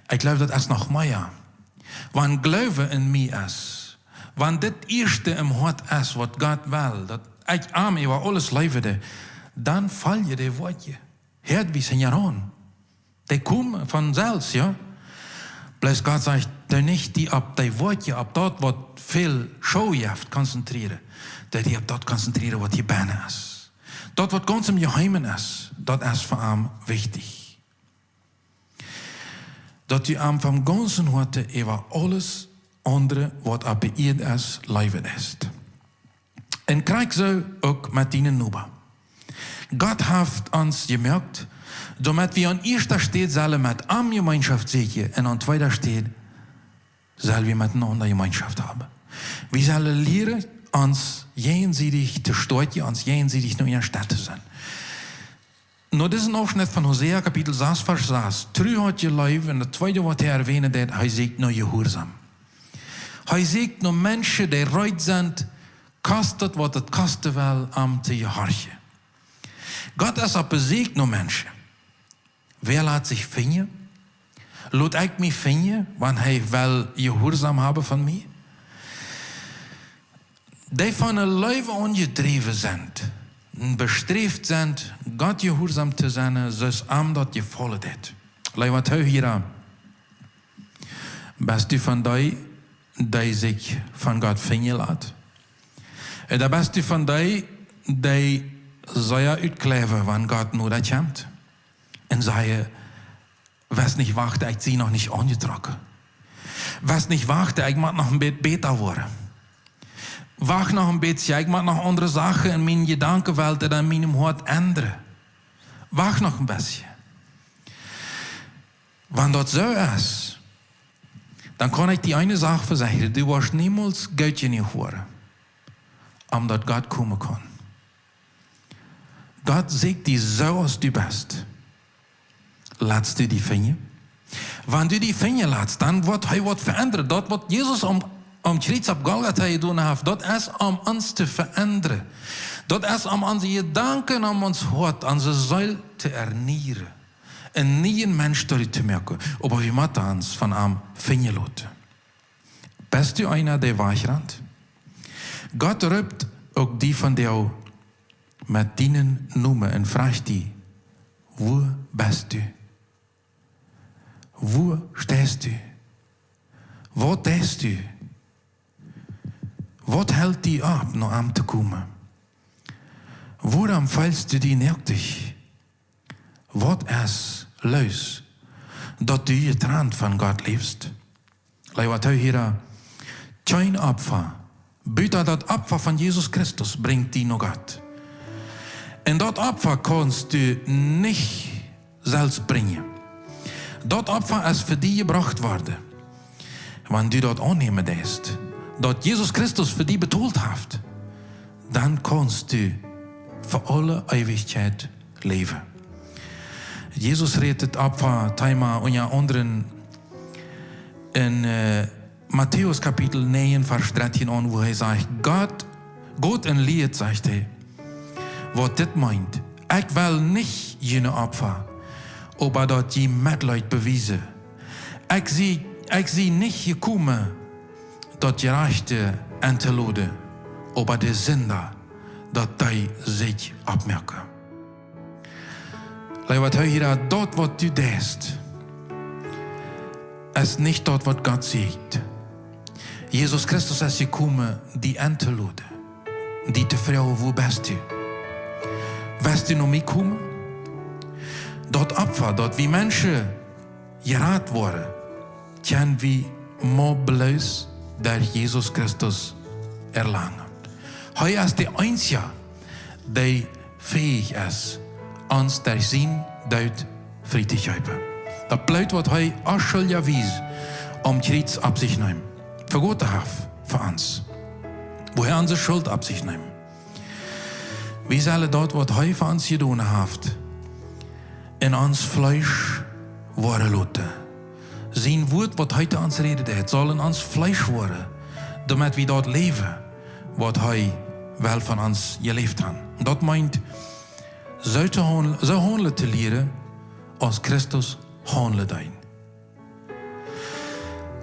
Ik geloof dat is nog meer. Wanneer Glaube in mij is, wanneer dit eerste im hart is wat God wil, dat ik aan mij alles leverde, dan val je de woordje. Hört wie zijn aan. Die komen vanzelfs, ja. Bloß God zegt, du nicht die op die woordje, op dat wat veel show heeft, concentreren. Dat die op dat concentreren wat je bijna is. Dat wat ganz im Geheimen is, dat is voor hem wichtig. Dat je hem van ganzen harte over alles andere wat op de eerd is, leven is. En krijg zo ook met die Nuba. God heeft ons gemerkt, damit wir an eerste steed zullen met am Gemeinschaft zeker en aan tweede steed zullen we miteinander Gemeinschaft haben. Wir sollen leren ons jenseitig te storten, ons jenseitig naar een stad te zijn. Nur diesen Ausschnitt von Hosea, Kapitel 6, Vers 6. True hat je leven, en het tweede wat hij erwähnt hat, hij zegt nur gehoorzaam. Hij zegt nur Menschen, die reit sind, kostet wat het kosten wil om te gehorchen. Gott is op bezicht nur Menschen. Wer laat sich vinden? Laat ik mich vinden, wanneer hij wel gehoorzaam hebben van mij? Die van een leven ongedreven zijn, bestreefd zijn, Gott gehoorzaam te zijn, zoals hem dat gevallen heeft. Laat wat hou hier aan. Best u van die zich van God vinden laat? En de best u van die zou je uitkleven, wanneer God nodig komt? En zei je, was niet wachten, ik zie nog niet aangetrokken. Was niet wachten, ik moet nog een beetje beter worden. Wacht nog een beetje, ik moet nog andere zaken in mijn gedankenwelt en in mijn hart änderen. Wacht nog een beetje. Wanneer dat zo is, dan kan ik die ene zaak verzekeren, du wirst niemals Geld niet horen, omdat God komen kan. God zegt die zo als du bist. Laatst du die vinden. Wanneer du die vinden laatst, dan wordt hij wat veranderen. Dat wat Jezus om Kreuz op Golgotha gedaan heeft, dat is om ons te veranderen. Dat is om onze gedanken, om ons hart, onze ziel te erneueren. Een nieuwe mens te merken. Maar we moeten ons van hem vinden laten. Bist du einer, der weigert? God roept ook die van jou met dienen noemen en vraagt die, wo bist du? Wo stehst du? Wat denkst du? Wat hält die ab, naar hem te komen? Waarom fällst du die nötig? Wat is luis dat du getrennt van God leefst? Laat wat hij hier geen opfer. Buiten dat opfer van Jezus Christus brengt die naar God. En dat opfer kannst du niet zelfs brengen. Dat opfer is voor die gebracht worden. Wanneer du dat aannemen deest, dat Jezus Christus voor die betaald heeft, dan kannst du voor alle eeuwigheid leven. Jezus redt het Opfer-thema onder anderen in Matthäus Kapitel 9, Vers 13 aan, wo hij zegt, God en Lied, zegt hij, wat dit meint, ik wil niet jene Opfer, maar dat je medleid bewijzen. Ik zie niet gekomen dat je rechte en te loden, maar de zinder dat die zich opmerken. Leid wat hij hier dort wat du deest, is niet dort wat God zegt. Jesus Christus is gekomen die aan te laden, die te vragen, wo bist du? Bist du nog mee komen? Dat opvat, dat wie mensen geraad worden, kunnen we maar bloos door Jesus Christus erlangen. Hij is de einzige die fähig is, ons der zin duid vrij te geven. Dat blijkt wat hij als schuldig wies, om iets op zich neemt. Vergoten heeft voor ons. Wo hij onze schuld op zich neemt. We zullen dat wat hij voor ons gedaan heeft, in ons vlees worden laten. Zijn woord wat hij te ons reden deed, zal in ons vlees worden, damit we dat leven, wat hij wel van ons geleefd heeft. Dat meint, zo handelen te leren, als Christus handelen deed.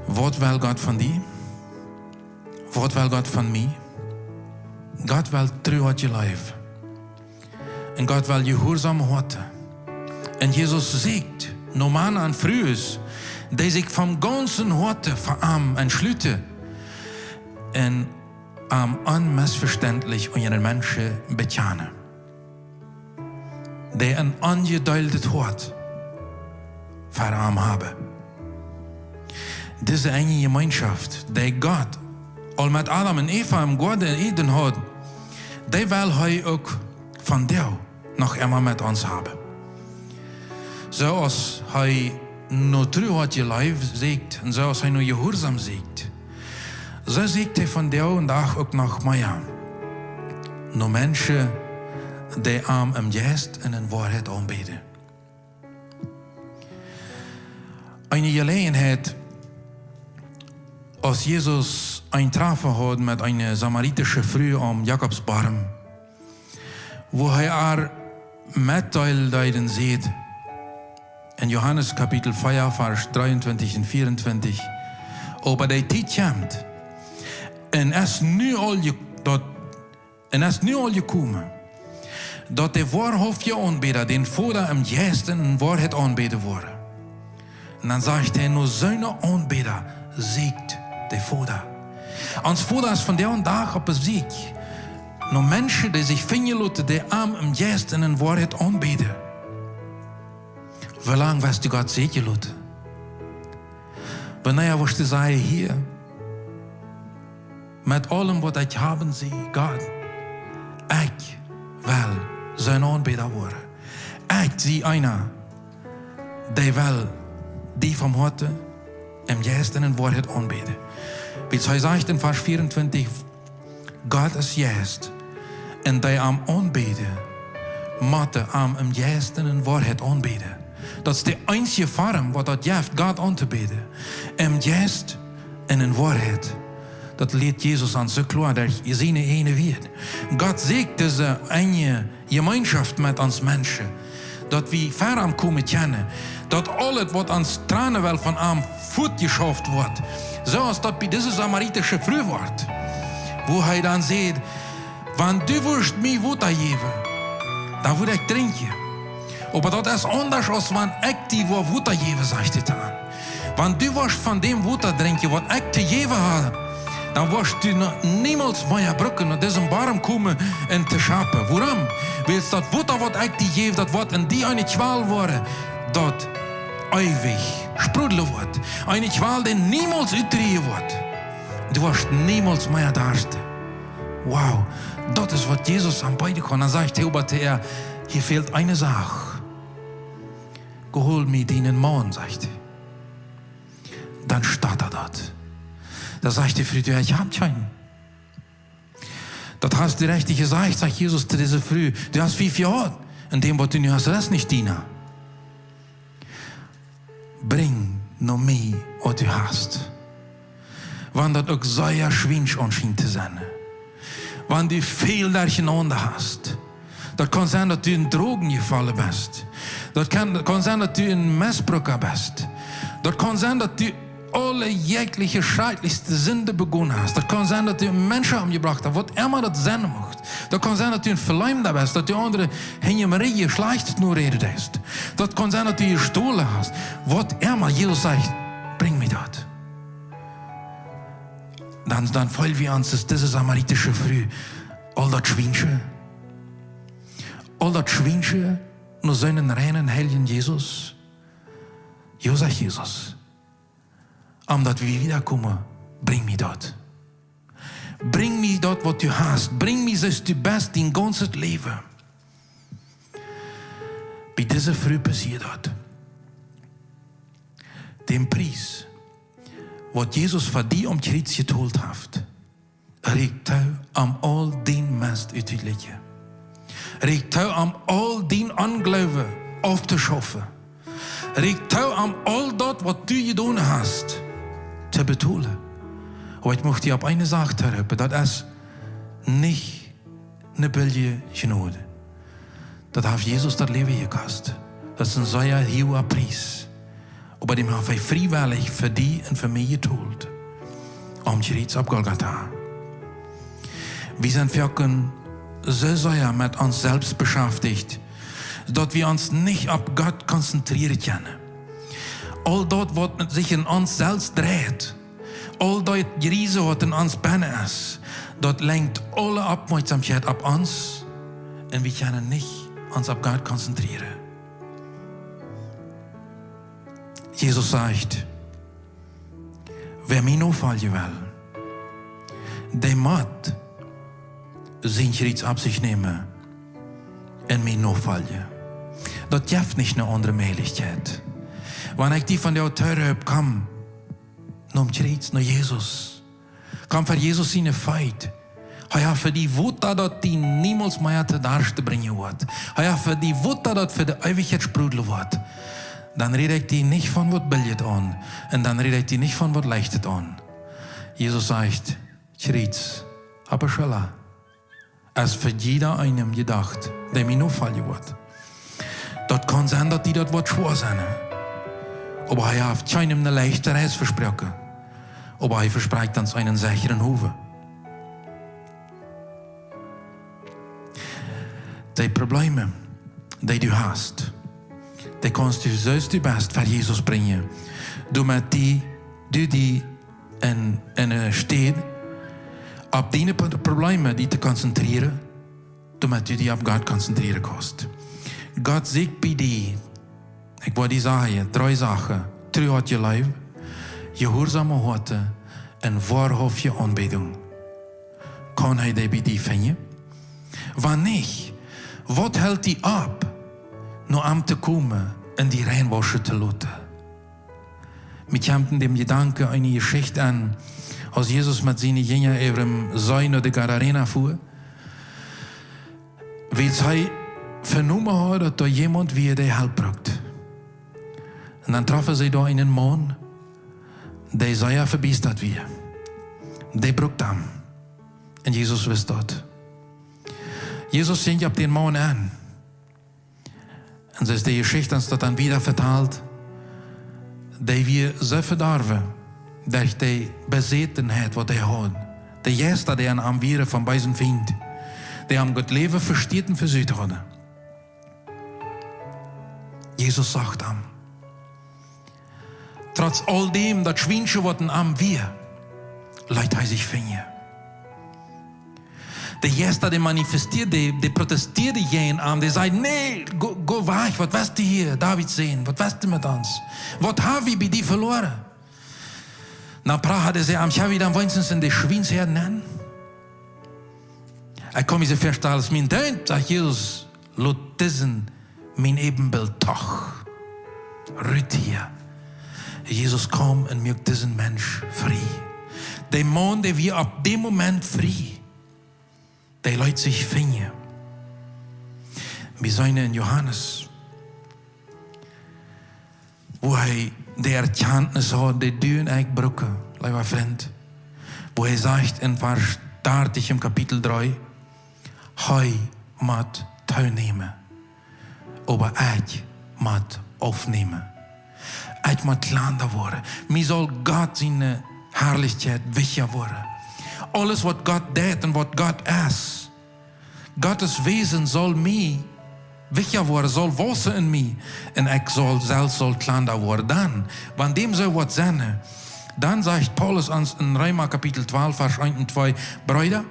Wat wil God van die? Wat wil God van mij? God wil trouw uit je leven. En God wil je gehoorzaam houden. En Jezus zegt, no man en vrouwen, die zich van ganzen harte voor hem entschlüten en am onmisverständlich ihren Menschen bekennen. Die een ongedeeldet hart voor hem hebben. Diese enge Gemeinschaft, die Gott al met Adam en Eva im Garten Eden had, die wil hij ook van jou nog immer met ons hebben. Zoals hij no trouw had je leven zegt, en zoals hij no gehoorzaam zegt, zo zegt hij van jou en dag ook nog meer. No mensen die aan hem geest en in waarheid aanbidden. Eine Gelegenheid, als Jesus ein Treffen had met eine samaritische Frau am Jakobsbarm, wo hij haar mitteilden zegt, in Johannes Kapitel 4, Vers 23 en 24, aber die tijd komt, en is nu al gekomen, dat de waarhaftige aanbidder den Vader im Geest en waarheid aanbidden worden. En dan zegt hij, nur zijn aanbidder siegt de Vader. Ons Vader is van der dag op beziek. Nur mensen die zich vinden laten, die am im Geest en in waarheid aanbidden. Wie lang wirst du Gott zeker laten? Wanneer wirst du sagen, hier, met allem wat ik hebben zie, God, ik wil zijn aanbidder worden. Ik zie einer, die wil die vom harte im Geist en in waarheid aanbidden. Wie hij zegt in vers 24, God is Geist, en die am aanbidden, moeten am im Geist en in waarheid aanbidden. Dat is de einzige vorm wat dat geeft, God aan te bidden. Im Geist en in waarheid. Dat leert Jezus aan zo klaar, dat je zijn ene weet. God zegt deze enge gemeenschap met ons mensen. Dat we ver aan komen kennen. Dat alles wat ons tranen wel van aan voet geschaft wordt. Zoals dat bij deze Samaritische vrouw wordt. Wo hij dan zegt, wanneer du wirst mij water geven, dan wil ik drinken. Maar dat is anders als wanneer ik die water geven, zegt hij dan. Wanneer du wirst van dem water drinken wat ik te geven had, dan wirst du niemals meer brücken naar deze barm komen en te schapen. Waarom? Weil dat water wat ik die geef, dat wordt in die eine Qual worden, dat ewig sprudelen wordt. Eine Qual die niemals uitdrehen wordt. Du wirst niemals meer darsten. Wow, dat is wat Jezus aan beide kon. Dan zegt hij über er, hier fehlt eine Sache. Gehol mir den Mann, sagt er. Dann statt dat. Da sagt die Frau, ich hab keinen. Das hast du richtig gesagt, sagt Jesus zu dieser Frau. Du hast 5 Jahre. In dem, was du nicht hast, das nicht dienen. Bring noch mehr, was du hast. Wann das auch sehr schwierig anscheinend zu sein. Wann du viel durcheinander hast. Das kann sein, dass du in Drogen gefallen bist. Das kann sein, dass du ein Missbraucher bist. Das kann sein, dass du alle jegliche schrecklichste Sünde begonnen hast. Dat kan zijn dat je een Menschen umgebracht hast, wat immer dat zijn mocht. Dat kan zijn dat je een Verleumder bist, dat je andere in je Marie schlecht nur redet hast. Dat kan zijn dat je gestohlen hast. Wat immer, Jesus sagt, bring mir dat. Dan fallen wir uns diese samaritische Früh. All dat Schwinche, nur seinen reinen, heiligen Jesus. Jo, sagt Jesus, omdat wir wiederkommen, bring mir dat. Bring mir dat, wat du hast. Bring mir das du best in ganzes Leben. Bei dieser Früh passiert dat. Den Preis, wat Jesus für die om Kreuz getold heeft, reikt hij am all den Mist uit het leven. Reikt hij am all den Anglauben auf te schaffen. Reikt hij am all dat wat du gedaan hast, te betonen. Maar ik mocht je op eine Sache terughouden, dat is niet een bilje genade. Dat heeft Jezus dat leven gekost. Dat is een zeer hoge prijs. Aber dem heeft hij vrijwillig voor die en voor mij getold. Om Kreuz op Golgatha. Wir sind wirklich so sehr mit uns selbst beschäftigt, dass wir uns nicht auf Gott konzentrieren können. All das, was sich in uns selbst dreht, all das Riese, was in uns binnen ist, das lenkt alle Aufmerksamkeit auf uns und wir können nicht uns auf Gott konzentrieren. Jesus sagt, wer mir nachfolgen will, der muss zijn Kreuz op zich nemen en mij nachfolgen. Dat heeft niet een andere mogelijkheid. Wanneer ik die van jou teuren heb, kom naar Kreuz, naar Jezus. Kom voor Jezus zijn feit. Hij heeft voor die woede dat die niemals meer te darste brengen wordt. Hij heeft voor die woede dat voor de eeuwigheid sprudelen wordt. Dan red ik die niet van wat biljet aan. En dan red ik die niet van wat leichtet aan. Jezus zegt, Kreuz, aber schala. Als für jeder einem gedacht, der mir nachfolgen wird. Das kann sein, dass die das wird schwer sein. Aber er hat keinem eine leichte Reise versprochen. Aber er verspricht uns einen sicheren Hof. Die Probleme, die du hast, die kannst du selbst du best für Jesus bringen. Damit du die in steht, op die problemen die te concentreren, damit du die op Gott konzentrieren kannst. Gott zegt bij die, ik wil die zeggen, 3 Sachen. Trouw uit je leven, gehoorzame harten en waarhaftige aanbidding. Kan hij die bij die vinden? Wanneer? Wat hält die ab, nur am te komen en die reinwaschen te laten? Mit jamten dem Gedanke eine Geschichte an, als Jesus met zijn Jünger über dem See naar de Gadarena fuhr, weil hij vernommen hat, dass da jemand wie die Hilfe braucht. Und dann trafen sie da einen Mann, der sehr verbiestert war. Der braucht ihn. Und Jesus wusste das. Jesus ging auf den Mann an. Und so ist die Geschichte uns das dann wieder verteilt, die wir so verdorven, durch die Besetenheit, die er hat. Der Erste, der ihn am Vieren von beiden Feind, der am Gott Leben versteht und versucht hat. Jesus sagt ihm, trotz all dem, das Schwinchen, was am Wir, leidt er sich finden. Der Erste, der manifestiert, der protestiert gegen ihn, der sagt, nee, go weg, was weißt du hier, David sehen, was weißt du mit uns? Was haben wir bei dir verloren? Na, Prag hat er gesagt, ich habe wieder wenigstens in die Schweinsherden nennen. Ich kann mir so vorstellen, als mein Deut, sagt Jesus, lot diesen mein Ebenbild doch. Rüt hier. Jesus kam und macht diesen Mensch frei. Der Mann, der wir ab dem Moment frei, der lässt sich finden. Wir sind in Johannes, wo er die Erkenntnis hat, die du und ich brauchen, lieber Freund. Wo er sagt in Vers 30 im Kapitel 3, hij moet teilnehmen, aber ich muss aufnehmen. Ich moet kleiner worden. Mir soll Gott seine Herrlichkeit wichtiger worden. Alles, was Gott deed en wat Gott ist. Gottes Wesen soll mir wichtiger worden, soll wachsen in mir. Und ich soll selbst kleiner worden. Dann, wenn dem so was sein, dann sagt Paulus uns in Römer Kapitel 12, Vers 1 und 2, Brüder,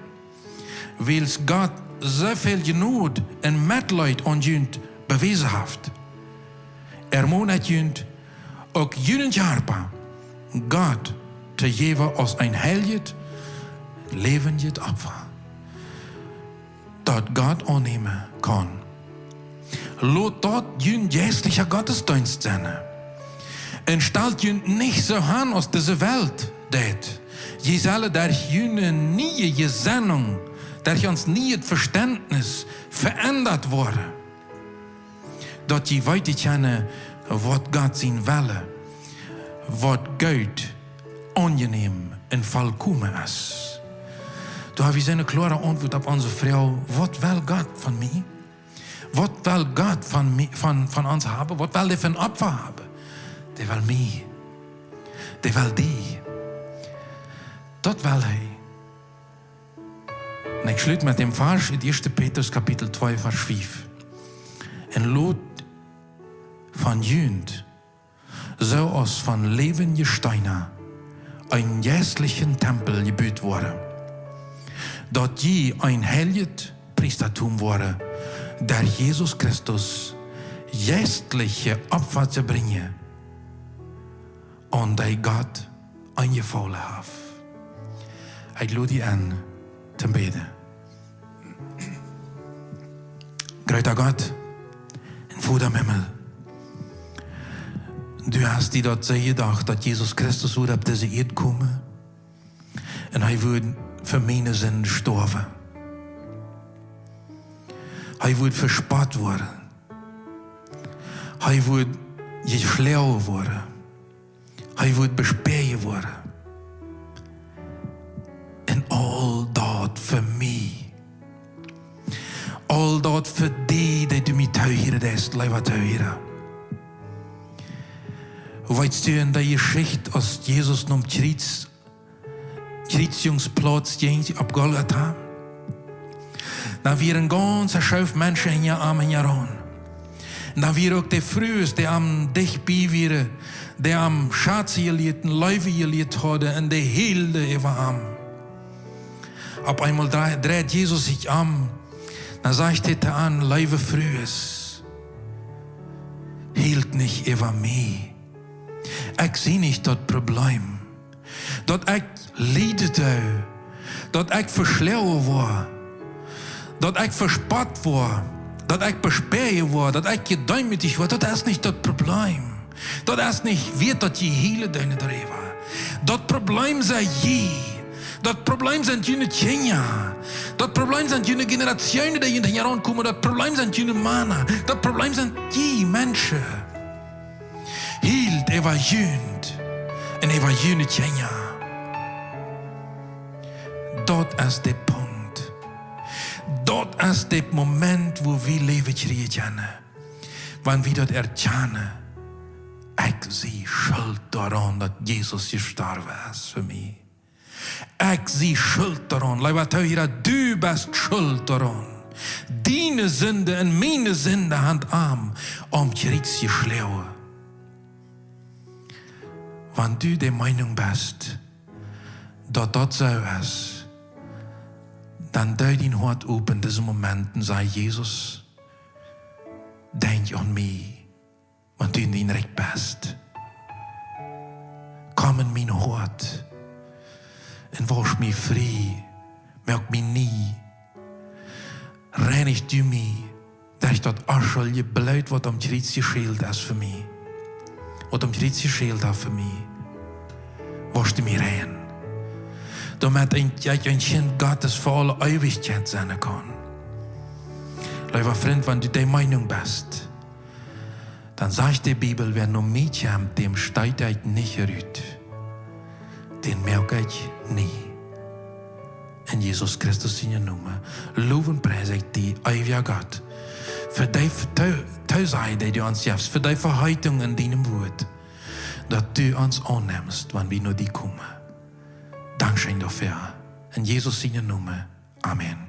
weil Gott so viel Genot und Mitleid an jünt bewiesen hat. Moet jünt ook jünen Jarpa Gott te geven als ein heilig, levendig Opfer, dat Gott annehmen kann. Lot dort jün geistlicher Gottesdienst sein. Und stellt jün nicht so an aus dieser Welt, det. Je sollen durch jüne nie Gesinnung, durch uns nie das Verständnis verändert worden. Dat je weiter kennen, was Gott sein Wille, was gut, angenehm und vollkommen ist. Da haben wir eine klare Antwort auf unsere Frau, was will Gott von mir? Was will Gott von uns haben? Was will er für ein Opfer haben? Der will mich. Der will dich. Das will er. Und ich schließe mit dem Vers in 1. Petrus Kapitel 2, Vers 5. En lot van jünd, so als van levende Steine, ein geistlichen Tempel gebaut wurde, dat je ein heiliges Priestertum wurde, der Jesus Christus geistliche Opfer zu bringen, und der Gott eingefallen hat. Ich lade dich an, zum Beten. Großer Gott, Vater im Himmel, du hast dir dort sehr gedacht, dass Jesus Christus würde auf diese Erde kommen und er würde für meine Sünden sterben. Er würde verspott werden. Er würde geschlagen werden. Er würde bespäht werden. Und all das für mich. All dat för dig, det du mig tauhira dest, leiva tauhira. Weißt du in der Geschichte, als Jesus nom Kreuzungsplatz ging, ab Golgatha? Da wir ein ganzer Schauf Menschen in ihr Arm in ihr Ron. Da wir auch die Frühs, die am dich biewire, die am Schatz gelieten, Läufe geliet hadden, und die Hilde über am. Ab einmal dreht Jesus sich am. Dan sagt er an, Leibe Frühes, hielt nicht über mich. Ich sehe nicht das Problem. Dort ich leidete, dort ich verschlauen war, dort ich verspott war, dort ich bespäht war, dort ich gedäumigt war, das ist nicht das Problem. Das ist nicht, wird das je hele deine Dreva. Das Problem sei je. Das Problem sind jene Kinder. Das Problem sind jene Generationen, die in den Jahren kommen. Das Problem sind jene Männer. Das Problem sind die Menschen. Hielt jünd und jene Kinder. Das ist der Punkt. Das ist der Moment, wo wir Leben kriegen. Wenn wir das erkennen, ich sehe Schuld daran, dass Jesus gestorben ist für mich. Ich sehe Schuld daran. Du bist schuld daran. Deine Sünde und meine Sünde hand am Kreuz geschlagen. Wenn du der Meinung bist, dass das so ist, dann dreh dein Hart auf in diesen Momenten, sei Jesus, denk an mich, wenn du in den Recht bist. Komm in mein Hart. En wasch mich frei, merk mich nie. Reinig du mich, durch das Aschel gebläut, was am Kreuz geschält ist für mich. Was am Kreuz geschält hat für mich. Wasch du mich rein. Damit ich ein Kind Gottes für alle Ewigkeit sein kann. Lieber Freund, wenn du der Meinung bist, dann sagt die Bibel, wer nur mich kommt, dem steigt ich nicht rüt. Den merke ich nie. In Jesus Christus in je Nummer. Loven prijs ik die, eeuwige Gott. Für die Tausheit, die du uns gibst. Für die Verheitung in deinem Wort. dass du uns annimmst, wenn wir nur die kommen. Dankeschön dafür. In Jesus seinen Namen. Amen.